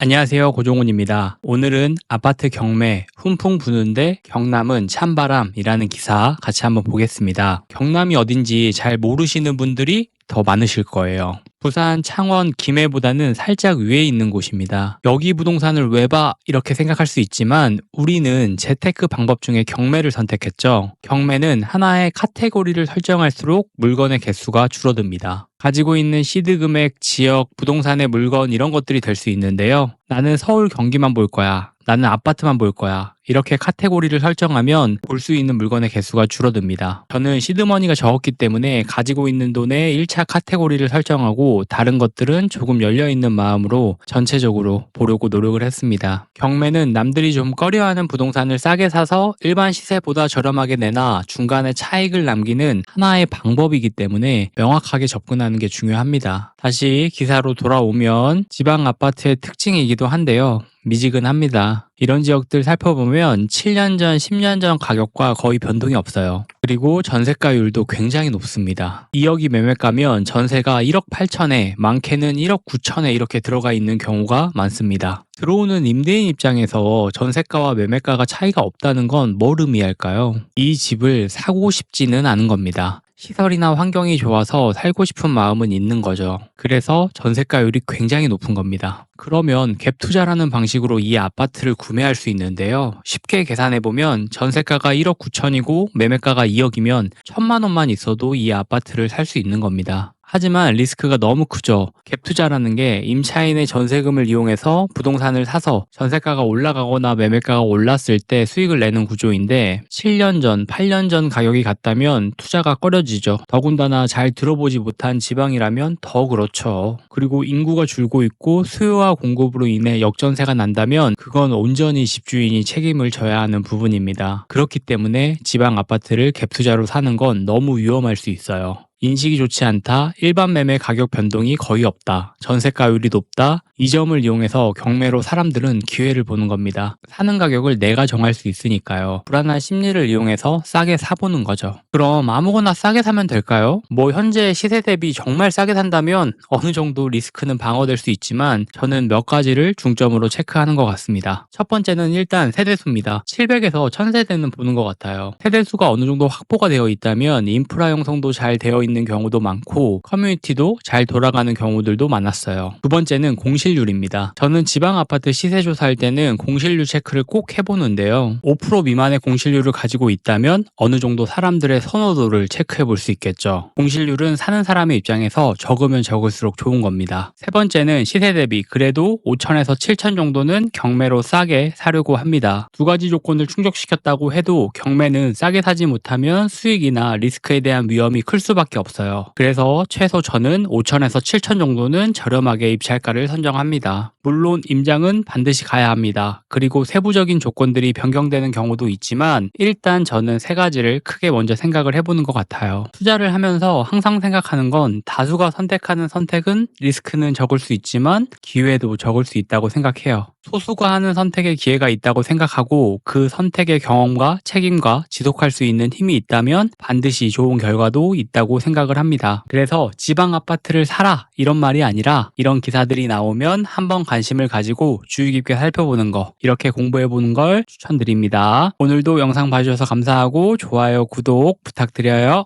안녕하세요. 고종훈입니다. 오늘은 아파트 경매 훈풍 부는데 경남은 찬바람이라는 기사 같이 한번 보겠습니다. 경남이 어딘지 잘 모르시는 분들이 더 많으실 거예요. 부산, 창원, 김해보다는 살짝 위에 있는 곳입니다. 여기 부동산을 왜 봐? 이렇게 생각할 수 있지만 우리는 재테크 방법 중에 경매를 선택했죠. 경매는 하나의 카테고리를 설정할수록 물건의 개수가 줄어듭니다. 가지고 있는 시드 금액, 지역, 부동산의 물건 이런 것들이 될 수 있는데요. 나는 서울, 경기만 볼 거야. 나는 아파트만 볼 거야. 이렇게 카테고리를 설정하면 볼 수 있는 물건의 개수가 줄어듭니다. 저는 시드머니가 적었기 때문에 가지고 있는 돈의 1차 카테고리를 설정하고 다른 것들은 조금 열려있는 마음으로 전체적으로 보려고 노력을 했습니다. 경매는 남들이 좀 꺼려하는 부동산을 싸게 사서 일반 시세보다 저렴하게 내나 중간에 차익을 남기는 하나의 방법이기 때문에 명확하게 접근하는 게 중요합니다. 다시 기사로 돌아오면 지방 아파트의 특징이기도 한데요. 미지근합니다. 이런 지역들 살펴보면 7년 전, 10년 전 가격과 거의 변동이 없어요. 그리고 전세가율도 굉장히 높습니다. 2억이 매매가면 전세가 1억 8천에 많게는 1억 9천에 이렇게 들어가 있는 경우가 많습니다. 들어오는 임대인 입장에서 전세가와 매매가가 차이가 없다는 건 뭘 의미할까요? 이 집을 사고 싶지는 않은 겁니다. 시설이나 환경이 좋아서 살고 싶은 마음은 있는 거죠. 그래서 전세가율이 굉장히 높은 겁니다. 그러면 갭 투자라는 방식으로 이 아파트를 구매할 수 있는데요. 쉽게 계산해보면 전세가가 1억 9천이고 매매가가 2억이면 1,000만 원만 있어도 이 아파트를 살 수 있는 겁니다. 하지만 리스크가 너무 크죠. 갭 투자라는 게 임차인의 전세금을 이용해서 부동산을 사서 전세가가 올라가거나 매매가가 올랐을 때 수익을 내는 구조인데 7년 전, 8년 전 가격이 같다면 투자가 꺼려지죠. 더군다나 잘 들어보지 못한 지방이라면 더 그렇죠. 그리고 인구가 줄고 있고 수요와 공급으로 인해 역전세가 난다면 그건 온전히 집주인이 책임을 져야 하는 부분입니다. 그렇기 때문에 지방 아파트를 갭 투자로 사는 건 너무 위험할 수 있어요. 인식이 좋지 않다, 일반 매매 가격 변동이 거의 없다, 전세가율이 높다, 이 점을 이용해서 경매로 사람들은 기회를 보는 겁니다. 사는 가격을 내가 정할 수 있으니까요. 불안한 심리를 이용해서 싸게 사보는 거죠. 그럼 아무거나 싸게 사면 될까요? 현재 시세 대비 정말 싸게 산다면 어느 정도 리스크는 방어될 수 있지만 저는 몇 가지를 중점으로 체크하는 것 같습니다. 첫 번째는 일단 세대수입니다. 700에서 1000세대는 보는 것 같아요. 세대수가 어느 정도 확보가 되어 있다면 인프라 형성도 잘 되어 있는 경우도 많고 커뮤니티도 잘 돌아가는 경우들도 많았어요. 두 번째는 공실률입니다. 저는 지방 아파트 시세 조사할 때는 공실률 체크를 꼭 해보는데요. 5% 미만의 공실률을 가지고 있다면 어느 정도 사람들의 선호도를 체크해 볼 수 있겠죠. 공실률은 사는 사람의 입장에서 적으면 적을수록 좋은 겁니다. 세 번째는 시세 대비 그래도 5천에서 7천 정도는 경매로 싸게 사려고 합니다. 두 가지 조건을 충족시켰다고 해도 경매는 싸게 사지 못하면 수익이나 리스크에 대한 위험이 클 수밖에 없어요. 그래서 최소 저는 5천에서 7천 정도는 저렴하게 입찰가를 선정합니다. 물론 임장은 반드시 가야 합니다. 그리고 세부적인 조건들이 변경되는 경우도 있지만 일단 저는 세 가지를 크게 먼저 생각을 해보는 것 같아요. 투자를 하면서 항상 생각하는 건 다수가 선택하는 선택은 리스크는 적을 수 있지만 기회도 적을 수 있다고 생각해요. 소수가 하는 선택의 기회가 있다고 생각하고 그 선택의 경험과 책임과 지속할 수 있는 힘이 있다면 반드시 좋은 결과도 있다고 생각을 합니다. 그래서 지방 아파트를 사라 이런 말이 아니라 이런 기사들이 나오면 한번 관심을 가지고 주의 깊게 살펴보는 거 이렇게 공부해보는 걸 추천드립니다. 오늘도 영상 봐주셔서 감사하고 좋아요, 구독 부탁드려요.